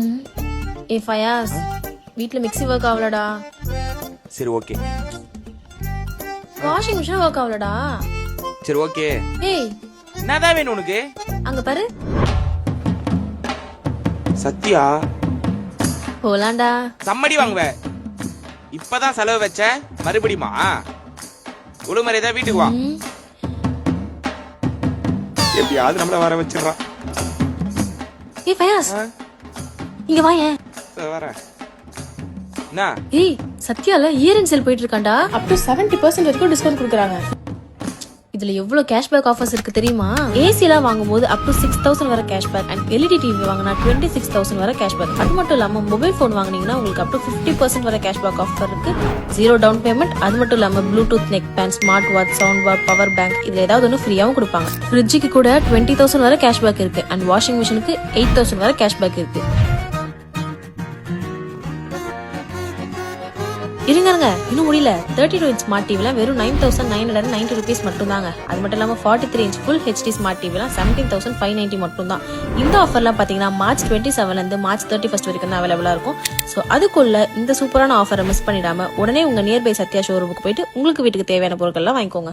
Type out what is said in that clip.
ஏ ஃபயாஸ், வீட்ல mixie work ஆகலடா. சரி ஓகே. வாஷிங் மிஷின் ஒர்க் ஆகலடா. சரி ஓகே. ஏய், என்னதான் வேணும் உனக்கு? அங்க பாரு. சத்யா, போலாம்டா. சம்மடி வாங்குவ. இப்பதான் செலவு வச்ச, மறுபடியுமா? ஒழுமறையதா வீட்டுக்கு வா. எப்படியாவது நம்மள வர வச்சிடறான். ஏய் ஃபயாஸ், இங்க வாயேன். வர என்ன? ஏய், சத்யால இயரிங் சேல் போயிட்டு இருக்காண்டா. அப் டு 70% வரைக்கும் டிஸ்கவுண்ட் கொடுக்குறாங்க. இதுல எவ்வளவு கேஷ்பேக் ஆஃபர்ஸ் இருக்கு தெரியுமா? ஏசி எல்லாம் வாங்கும்போது அப் டு 6000 வரை கேஷ்பேக் அண்ட் எல்இடி டிவி வாங்கினா 26000 வரை கேஷ்பேக். அது மட்டும் இல்லாம மொபைல் போன் வாங்குனீங்கன்னா உங்களுக்கு அப் டு 50% வரை கேஷ்பேக் ஆஃபர் இருக்கு. 0 டவுன் பேமெண்ட். அது மட்டும் இல்லாம bluetooth neck band, smart watch, sound bar, power bank இதுல ஏதாவது ஒன்று ஃப்ரீயாவும் கொடுப்பாங்க. ஃப்ரிட்ஜுக்கு கூட 20000 வரை கேஷ்பேக் இருக்கு அண்ட் வாஷிங் மிஷினுக்கு 8000 வரை கேஷ்பேக் இருக்கு. இருங்க, இன்னும் முடியல. 32 இன்ச் ஸ்மார்ட் டிவிலாம் வெறும் 9990 rupees மட்டும் தாங்க. அது மட்டும் இல்லாம 43 இன்ச் ஃபுல் ஹெச்டி ஸ்மார்ட் டிவிலாம் 17590 மட்டும் தான். இந்த ஆஃபர்லாம் பாத்தீங்கன்னா மார்ச் 27 இருந்து மார்ச் 31 வரைக்கும் தான் அவைலபிளா இருக்கும். ஸோ அதுக்குள்ள இந்த சூப்பரான ஆஃபரை மிஸ் பண்ணிடாம உடனே உங்க நியர்பை சத்யா ஷோரூமுக்கு போயிட்டு உங்களுக்கு வீட்டுக்கு தேவையான பொருட்கள்லாம் வாங்கிக்கோங்க.